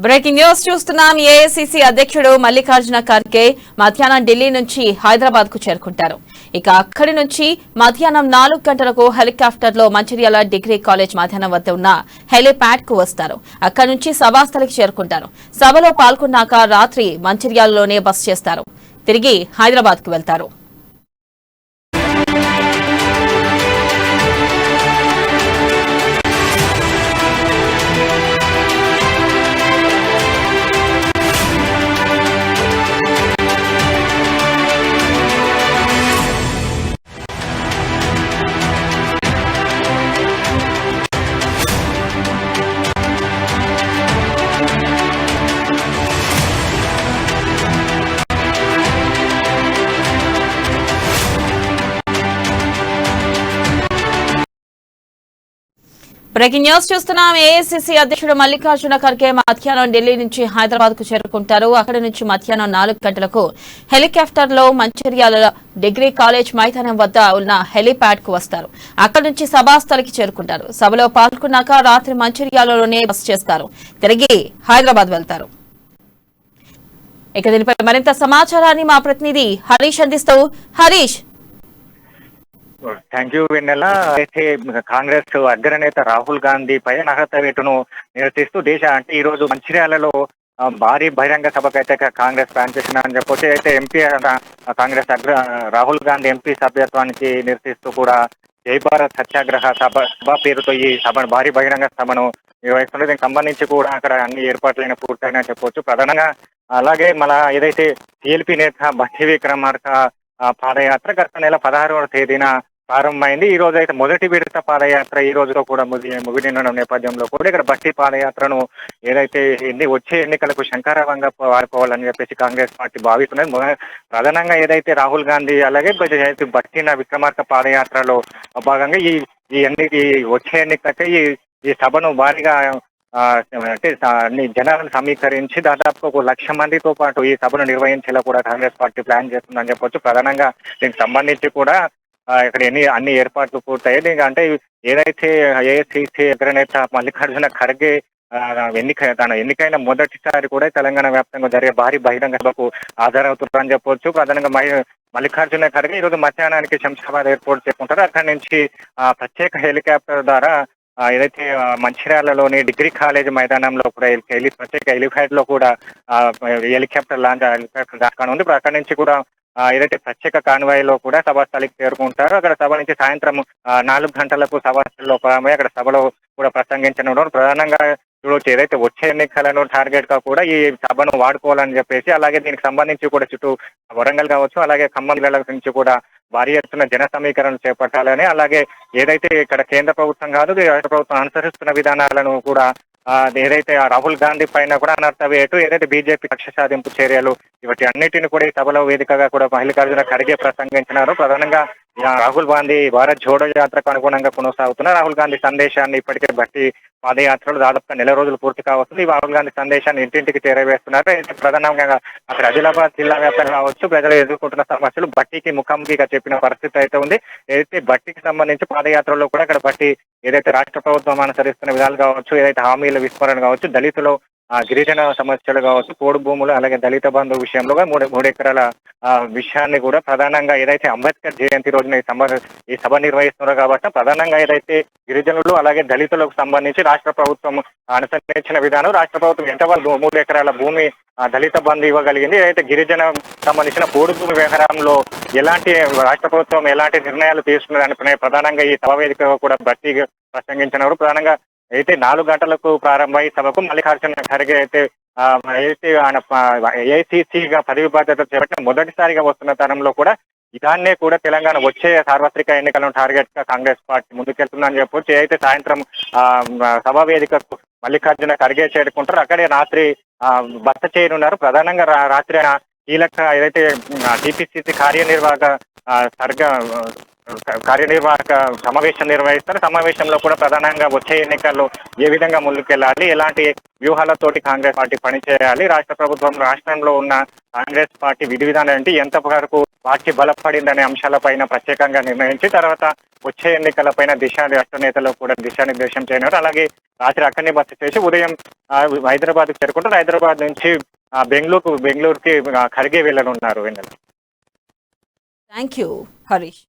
Breaking news చూస్తున్నాం. AICC అధ్యక్షుడు మల్లికార్జున ఖర్గే మధ్యాహ్నం ఢిల్లీ నుంచి హైదరాబాద్ కు చేరుకుంటారు. ఇక అక్కడి నుంచి మధ్యాహ్నం 4 గంటలకు హెలికాప్టర్ లో మంచిర్యాల డిగ్రీ కాలేజ్ మైదానం వద్ద ఉన్న హెలిప్యాడ్ కు వస్తారు. అక్కడి నుంచి సభాస్థలికి చేరుకుంటారు. సభలో పాల్గొన్నాక రాత్రి మంచిర్యాలలోనే బస చేస్తారు. తిరిగి హైదరాబాద్ కు వెళ్తారు. బ్రేకింగ్ న్యూస్ చూస్తున్నాం. ఏఐసీసీ అధ్యక్షుడు మల్లికార్జున ఖర్గే మధ్యాహ్నం ఢిల్లీ నుంచి హైదరాబాద్ కు చేరుకుంటారు. అక్కడి నుంచి మధ్యాహ్నం 4 గంటలకు హెలికాప్టర్ లో మంచిర్యాల డిగ్రీ కాలేజ్ మైదానం వద్ద ఉన్న హెలిప్యాడ్ కు వస్తారు. అక్కడి నుంచి సభాస్థలికి చేరుకుంటారు. సభలో పాల్గొన్నాక రాత్రి మంచిర్యాలలోనే బస చేస్తారు. తిరిగి హైదరాబాద్ వెళ్తారు. ఇక దీనిపై మరింత సమాచారాన్ని మా ప్రతినిధి హరీష్ అందిస్తారు. హరీష్, థ్యాంక్ యూ వెన్నెల. అయితే కాంగ్రెస్ అగ్రనేత రాహుల్ గాంధీ పై అర్హత వేటును నిరసిస్తూ ఈ రోజు మంచిర్యాలలో భారీ బహిరంగ సభకైతే కాంగ్రెస్ ప్లాన్ చేసిందని చెప్పొచ్చు. అయితే ఎంపీ కాంగ్రెస్ రాహుల్ గాంధీ ఎంపీ సభ్యత్వానికి నిరసిస్తూ కూడా జై భారత్ సత్యాగ్రహ సభ పేరుతో ఈ సభ భారీ బహిరంగ సభను నిర్వహిస్తున్నది. దీనికి సంబంధించి కూడా అక్కడ అన్ని ఏర్పాట్లైన పూర్తయినా చెప్పొచ్చు. ప్రధానంగా అలాగే మన ఏదైతే టీఎల్పీ నేత బట్టి విక్రమార్క పాదయాత్ర గత నెల 16వ తేదీన ప్రారంభమైంది. ఈ రోజు అయితే మొదటి విడత పాదయాత్ర ఈ రోజుతో కూడా ముగినిన నేపథ్యంలో కూడా ఇక్కడ బట్టి పాదయాత్రను ఏదైతే వచ్చే ఎన్నికలకు శంకారావంగా వాడుకోవాలని చెప్పేసి కాంగ్రెస్ పార్టీ భావిస్తున్నది. ప్రధానంగా ఏదైతే రాహుల్ గాంధీ అలాగే బట్టిన విక్రమార్క పాదయాత్రలో భాగంగా ఈ వచ్చే ఎన్నికలకే ఈ సభను భారీగా అంటే జనాలను సమీకరించి దాదాపు 1,00,000 మందితో పాటు ఈ సభను నిర్వహించేలా కూడా కాంగ్రెస్ పార్టీ ప్లాన్ చేస్తుందని చెప్పొచ్చు. ప్రధానంగా దీనికి సంబంధించి కూడా ఇక్కడ అన్ని ఏర్పాట్లు పూర్తయ్యాయి. అంటే ఏదైతే ఏఐసీసీ అగ్రనేత మల్లికార్జున ఖర్గే ఎన్నికైన మొదటిసారి కూడా తెలంగాణ వ్యాప్తంగా జరిగే భారీ బహిరంగ సభకు హాజరవుతున్నారని చెప్పొచ్చు. ప్రధానంగా మల్లికార్జున ఖర్గే ఈ రోజు మధ్యాహ్నానికి శంషాబాద్ ఎయిర్పోర్ట్ చేరుకుంటారు. అక్కడి నుంచి ప్రత్యేక హెలికాప్టర్ ద్వారా ఏదైతే మంచిర్యాలలోని డిగ్రీ కాలేజ్ మైదానంలో కూడా ప్రత్యేక హెలిప్యాడ్ లో కూడా హెలికాప్టర్ దాకా ఉంది. అక్కడి నుంచి కూడా ఏదైతే ప్రత్యేక కాన్వాయ్ లో కూడా సభాస్థలికి చేరుకుంటారు. అక్కడ సభ నుంచి సాయంత్రం 4 గంటలకు సభాస్థలిలో ప్రారంభమై అక్కడ సభలో కూడా ప్రసంగించనున్నారు. ప్రధానంగా చూడవచ్చు ఏదైతే వచ్చే ఎన్నికలను టార్గెట్ గా కూడా ఈ సభను వాడుకోవాలని చెప్పేసి, అలాగే దీనికి సంబంధించి కూడా చుట్టూ వరంగల్ కావచ్చు అలాగే ఖమ్మం జిల్లాల నుంచి కూడా భారీ ఎత్తున జన సమీకరణ చేపట్టాలని, అలాగే ఏదైతే ఇక్కడ కేంద్ర ప్రభుత్వం కాదు రాష్ట్ర ప్రభుత్వం అనుసరిస్తున్న విధానాలను కూడా ఏదైతే రాహుల్ గాంధీ పైన కూడా అనర్థ వేటు ఏదైతే బీజేపీ కక్ష సాధింపు చర్యలు ఇవటి అన్నిటిని కూడా ఈ సభలో వేదికగా కూడా మల్లికార్జున ఖర్గే ప్రసంగించినారు. ప్రధానంగా రాహుల్ గాంధీ భారత్ జోడో యాత్రకు అనుగుణంగా కొనసాగుతున్న రాహుల్ గాంధీ సందేశాన్ని ఇప్పటికే బట్టి పాదయాత్రలు దాదాపు నెల రోజులు పూర్తి కావస్తుంది. ఈ రాహుల్ గాంధీ సందేశాన్ని ఇంటింటికి చేరవేస్తున్నారు. ప్రధానంగా అక్కడ ఆదిలాబాద్ జిల్లా వ్యాప్తంగా కావచ్చు ప్రజలు ఎదుర్కొంటున్న సమస్యలు బట్టికి ముఖాముఖిగా చెప్పిన పరిస్థితి అయితే ఉంది. ఏదైతే బట్టికి సంబంధించి పాదయాత్రలో కూడా ఇక్కడ బట్టి ఏదైతే రాష్ట్ర ప్రభుత్వం అనుసరిస్తున్న విధాలు కావచ్చు, ఏదైతే హామీల విస్మరణ కావచ్చు, దళితులు గిరిజన సమస్యలు కావచ్చు, పోడు భూములు అలాగే దళిత బంధు విషయంలో మూడు ఎకరాల విషయాన్ని కూడా ప్రధానంగా ఏదైతే అంబేద్కర్ జయంతి రోజున ఈ సభ నిర్వహిస్తున్నారు కాబట్టి ప్రధానంగా ఏదైతే గిరిజనులు అలాగే దళితులకు సంబంధించి రాష్ట్ర ప్రభుత్వం అనుసరించిన విధానం, రాష్ట్ర ప్రభుత్వం ఎంత 3 ఎకరాల భూమి దళిత బంధు ఇవ్వగలిగింది, ఏదైతే గిరిజన సంబంధించిన పోడు భూమి వ్యవహారంలో ఎలాంటి రాష్ట్ర ప్రభుత్వం ఎలాంటి నిర్ణయాలు తీసుకున్నారని ప్రధానంగా ఈ సభ వేదికగా కూడా బట్టి ప్రసంగించినారు. ప్రధానంగా అయితే 4 గంటలకు ప్రారంభమై సభకు మల్లికార్జున ఖర్గే అయితే ఆయన ఏఐసీసీగా పదవి బాధ్యత చేపట్టిన మొదటిసారిగా వస్తున్న తరంలో కూడా ఇదాన్నే కూడా తెలంగాణ వచ్చే సార్వత్రిక ఎన్నికలను టార్గెట్ గా కాంగ్రెస్ పార్టీ ముందుకెళ్తుందని చెప్పొచ్చు. అయితే సాయంత్రం సభా వేదికకు మల్లికార్జున ఖర్గే చేరుకుంటారు. అక్కడే రాత్రి బస చేయనున్నారు. ప్రధానంగా రాత్రి కీలక ఏదైతే టీపీసీసీ కార్యనిర్వాహక సమావేశం నిర్వహిస్తారు. సమావేశంలో కూడా ప్రధానంగా వచ్చే ఎన్నికల్లో ఏ విధంగా ముందుకెళ్లాలి, ఎలాంటి వ్యూహాలతోటి కాంగ్రెస్ పార్టీ పనిచేయాలి, రాష్ట్రంలో ఉన్న కాంగ్రెస్ పార్టీ విధి విధానాలు ఎంత వరకు పార్టీ బలపడిందనే అంశాలపైన ప్రత్యేకంగా నిర్ణయించి తర్వాత వచ్చే ఎన్నికలపైన రాష్ట్ర నేతలు కూడా దిశానిర్దేశం చేయనున్నారు. అలాగే రాత్రి అక్కడనే బస చేసి ఉదయం హైదరాబాద్కు చేరుకుంటారు. హైదరాబాద్ నుంచి బెంగళూరుకి ఖర్గే వెళ్ళనున్నారు. వెన్నెల. Thank you Harish.